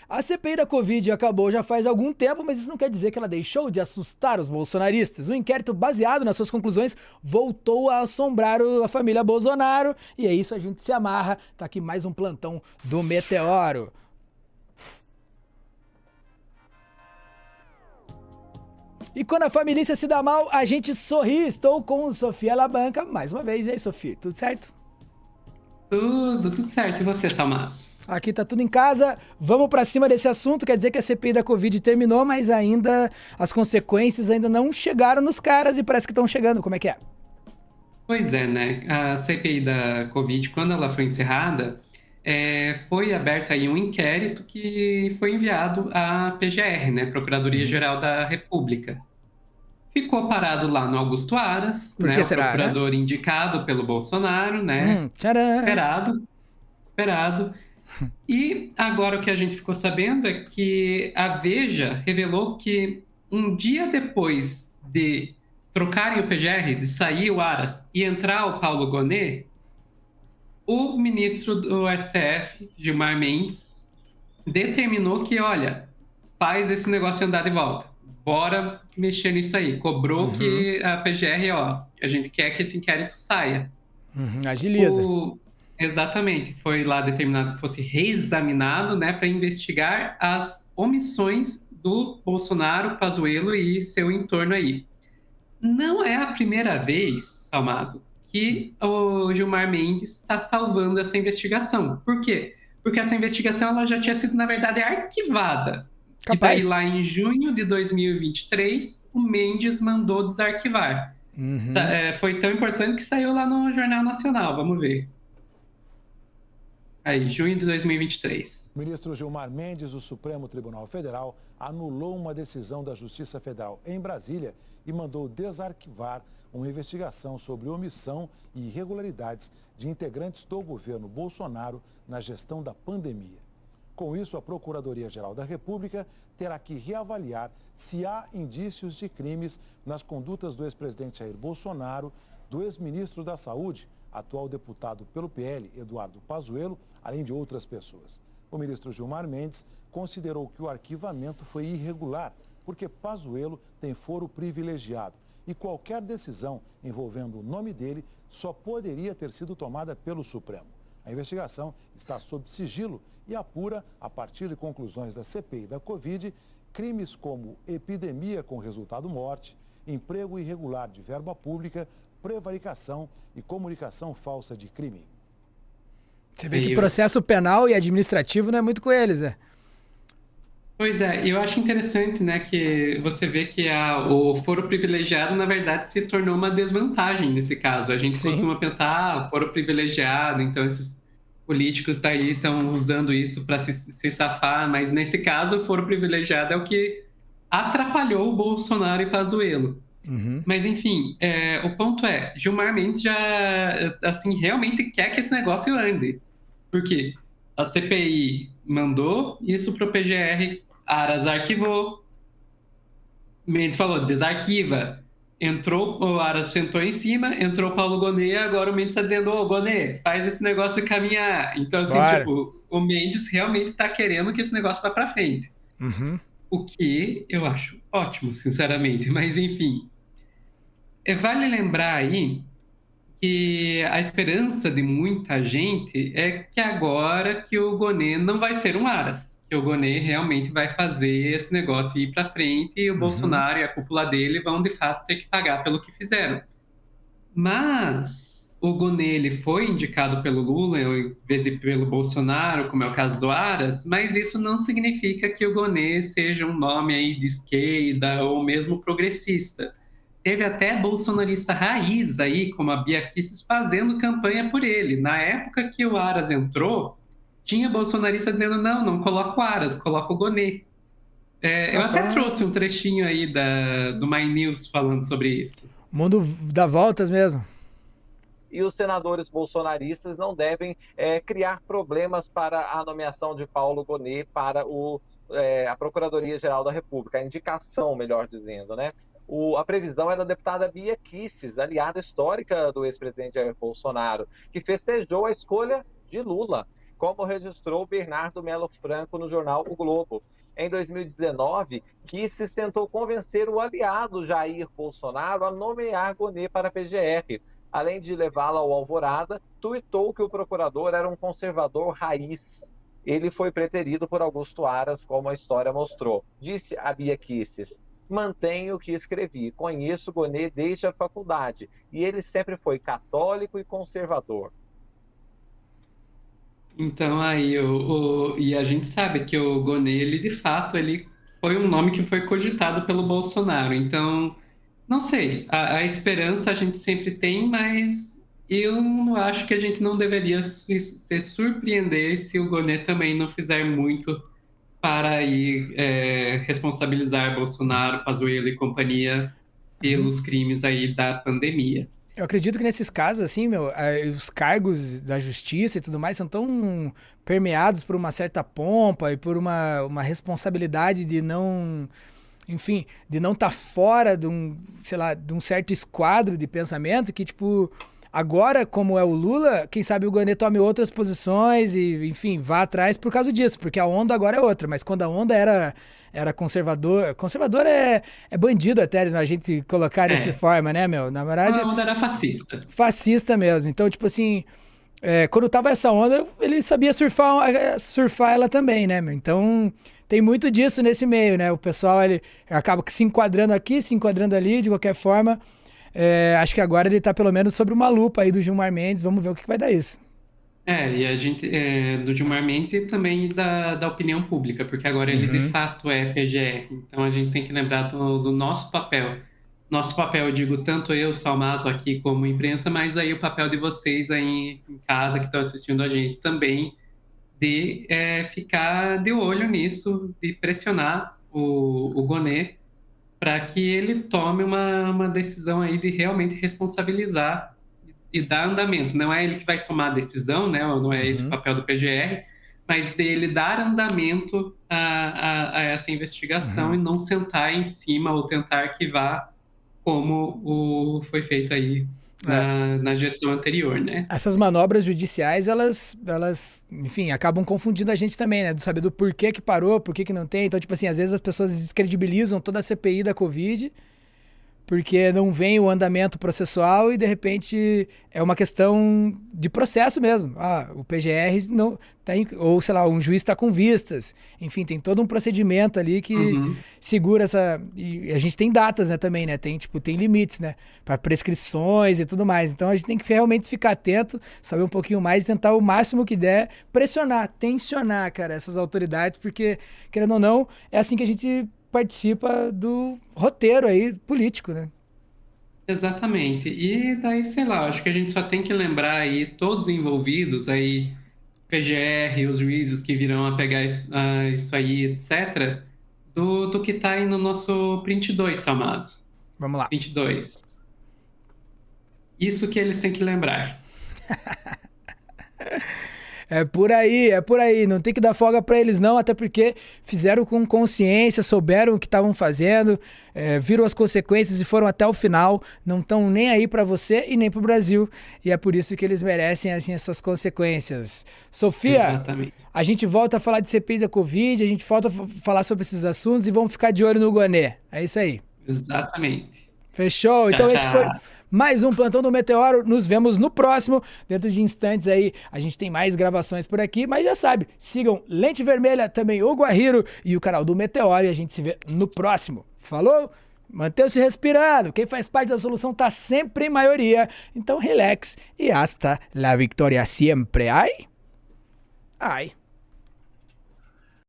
A CPI da Covid acabou já faz algum tempo, mas isso não quer dizer que ela deixou de assustar os bolsonaristas. O inquérito baseado nas suas conclusões voltou a assombrar a família Bolsonaro e é isso, a gente se amarra. Tá aqui mais um plantão do Meteoro. E quando a família se dá mal, a gente sorri. Estou com Sofia Labanca mais uma vez. E aí, Sofia, tudo certo? Tudo certo. E você, Salmas? Aqui tá tudo em casa, vamos pra cima desse assunto, quer dizer que a CPI da Covid terminou, mas ainda as consequências ainda não chegaram nos caras e parece que estão chegando, como é que é? Pois é, né? A CPI da Covid, quando ela foi encerrada, foi aberto aí um inquérito que foi enviado à PGR, né? Procuradoria-Geral da República. Ficou parado lá no Augusto Aras, Por né? que O será, né? procurador indicado pelo Bolsonaro, né? Tcharam! Esperado. E agora o que a gente ficou sabendo é que a Veja revelou que um dia depois de trocarem o PGR, de sair o Aras e entrar o Paulo Gonet, o ministro do STF, Gilmar Mendes, determinou que, olha, faz esse negócio andar de volta. Bora mexer nisso aí. Cobrou que a PGR, ó, a gente quer que esse inquérito saia. Agiliza. O... Exatamente, foi lá determinado que fosse reexaminado, né, para investigar as omissões do Bolsonaro, Pazuello e seu entorno aí. Não é a primeira vez, Salmazo, que o Gilmar Mendes está salvando essa investigação. Por quê? Porque essa investigação ela já tinha sido, na verdade, arquivada. E daí, Capaz. lá em junho de 2023, o Mendes mandou desarquivar. Foi tão importante que saiu lá no Jornal Nacional, vamos ver. Aí, junho de 2023. O ministro Gilmar Mendes, do Supremo Tribunal Federal, anulou uma decisão da Justiça Federal em Brasília e mandou desarquivar uma investigação sobre omissão e irregularidades de integrantes do governo Bolsonaro na gestão da pandemia. Com isso, a Procuradoria-Geral da República terá que reavaliar se há indícios de crimes nas condutas do ex-presidente Jair Bolsonaro, do ex-ministro da Saúde, atual deputado pelo PL, Eduardo Pazuello, além de outras pessoas. O ministro Gilmar Mendes considerou que o arquivamento foi irregular, porque Pazuello tem foro privilegiado e qualquer decisão envolvendo o nome dele só poderia ter sido tomada pelo Supremo. A investigação está sob sigilo e apura, a partir de conclusões da CPI da Covid, crimes como epidemia com resultado morte, emprego irregular de verba pública, prevaricação e comunicação falsa de crime. Você vê que processo penal e administrativo não é muito com eles, né? Pois é, eu acho interessante, né, que você vê que o foro privilegiado, na verdade, se tornou uma desvantagem nesse caso. A gente costuma pensar, foro privilegiado, então esses políticos daí estão usando isso para se safar, mas nesse caso, o foro privilegiado é o que atrapalhou o Bolsonaro e Pazuello. Mas, enfim, o ponto é, Gilmar Mendes já, assim, realmente quer que esse negócio ande. Por quê? A CPI mandou isso para o PGR, Aras arquivou, Mendes falou, desarquiva. Entrou, o Aras sentou em cima, entrou o Paulo Gonet, agora o Mendes está dizendo, ô Gonet, faz esse negócio caminhar. Então, assim, Bora. tipo, o Mendes realmente está querendo que esse negócio vá para frente. O que eu acho ótimo, sinceramente. Mas, enfim, vale lembrar aí que a esperança de muita gente é que agora que o Gonê não vai ser um Aras, que o Gonê realmente vai fazer esse negócio ir para frente e o Bolsonaro e a cúpula dele vão de fato ter que pagar pelo que fizeram. Mas o Gonê ele foi indicado pelo Lula em vez de pelo Bolsonaro, como é o caso do Aras, mas isso não significa que o Gonê seja um nome aí de esquerda ou mesmo progressista. Teve até bolsonarista raiz aí, como a Bia Kicis, fazendo campanha por ele. Na época que o Aras entrou, tinha bolsonarista dizendo: não coloca o Aras, coloca o Gonê. Eu até trouxe um trechinho aí do My News falando sobre isso. O mundo dá voltas mesmo. E os senadores bolsonaristas não devem criar problemas para a nomeação de Paulo Gonet para a Procuradoria-Geral da República, a indicação, melhor dizendo, né? A previsão é da deputada Bia Kicis, aliada histórica do ex-presidente Jair Bolsonaro, que festejou a escolha de Lula. como registrou Bernardo Melo Franco no jornal O Globo. Em 2019, Kicis tentou convencer o aliado Jair Bolsonaro a nomear Gonê para a PGR. Além de levá-la ao Alvorada, tuitou que o procurador era um conservador raiz. Ele foi preterido por Augusto Aras, como a história mostrou. Disse a Bia Kicis: mantenho o que escrevi, conheço Gonê desde a faculdade, e ele sempre foi católico e conservador. Então aí, e a gente sabe que o Gonê, ele de fato, ele foi um nome que foi cogitado pelo Bolsonaro. Então, não sei, a esperança a gente sempre tem, mas eu acho que a gente não deveria se surpreender se o Gonê também não fizer muito para aí responsabilizar Bolsonaro, Pazuello e companhia pelos crimes aí da pandemia. Eu acredito que nesses casos, assim, os cargos da justiça e tudo mais são tão permeados por uma certa pompa e por uma responsabilidade de não, enfim, de não estar fora de um, sei lá, de um certo esquadro de pensamento que, tipo, agora, como é o Lula, quem sabe o Gonê tome outras posições e, enfim, vá atrás por causa disso, porque a onda agora é outra, mas quando a onda era conservador é bandido até, a gente colocar dessa forma, né, meu? Na verdade... A onda era fascista. Fascista mesmo, então, tipo assim, quando tava essa onda, ele sabia surfar ela também, né, meu? Então... Tem muito disso nesse meio, né? O pessoal, ele acaba se enquadrando aqui, se enquadrando ali, de qualquer forma. Acho que agora ele tá pelo menos sobre uma lupa aí do Gilmar Mendes. Vamos ver o que vai dar isso. E a gente, do Gilmar Mendes e também da opinião pública, porque agora ele de fato é PGR. Então a gente tem que lembrar do nosso papel. Nosso papel, eu digo, tanto eu, Salmazo, aqui como imprensa, mas aí o papel de vocês aí em casa que estão assistindo a gente também, de ficar de olho nisso, de pressionar o Gonê para que ele tome uma decisão aí de realmente responsabilizar e dar andamento. Não é ele que vai tomar a decisão, né? Não é esse o papel do PGR, mas dele dar andamento a essa investigação e não sentar em cima ou tentar arquivar como foi feito aí na gestão anterior, né? Essas manobras judiciais, elas, enfim, acabam confundindo a gente também, né? De saber do porquê que parou, porquê que não tem. Então, tipo assim, às vezes as pessoas descredibilizam toda a CPI da Covid porque não vem o andamento processual e, de repente, é uma questão de processo mesmo. O PGR não tem, ou, sei lá, um juiz está com vistas. Enfim, tem todo um procedimento ali que segura essa... E a gente tem datas, né, também, né? Tem limites, né? Para prescrições e tudo mais. Então, a gente tem que realmente ficar atento, saber um pouquinho mais e tentar o máximo que der pressionar, tensionar, cara, essas autoridades, porque, querendo ou não, é assim que a gente participa do roteiro aí político, né? Exatamente. E daí, sei lá, acho que a gente só tem que lembrar aí todos os envolvidos aí, PGR, os juízes que virão a pegar isso aí, etc., do que tá aí no nosso print 2, Salmazo. Vamos lá. Print 2. Isso que eles têm que lembrar. É por aí. Não tem que dar folga pra eles não, até porque fizeram com consciência, souberam o que estavam fazendo, viram as consequências e foram até o final. Não estão nem aí pra você e nem pro Brasil. E é por isso que eles merecem, assim, as suas consequências. Sofia, exatamente. A gente volta a falar de CPI da Covid, a gente volta a falar sobre esses assuntos e vamos ficar de olho no Gonê. É isso aí. Exatamente. Fechou? Então esse foi mais um Plantão do Meteoro. Nos vemos no próximo. Dentro de instantes aí, a gente tem mais gravações por aqui, mas já sabe, sigam Lente Vermelha, também o Guarriro e o canal do Meteoro e a gente se vê no próximo. Falou? Mantenha-se respirando. Quem faz parte da solução tá sempre em maioria. Então relax e hasta la victoria siempre. Ai? Ai.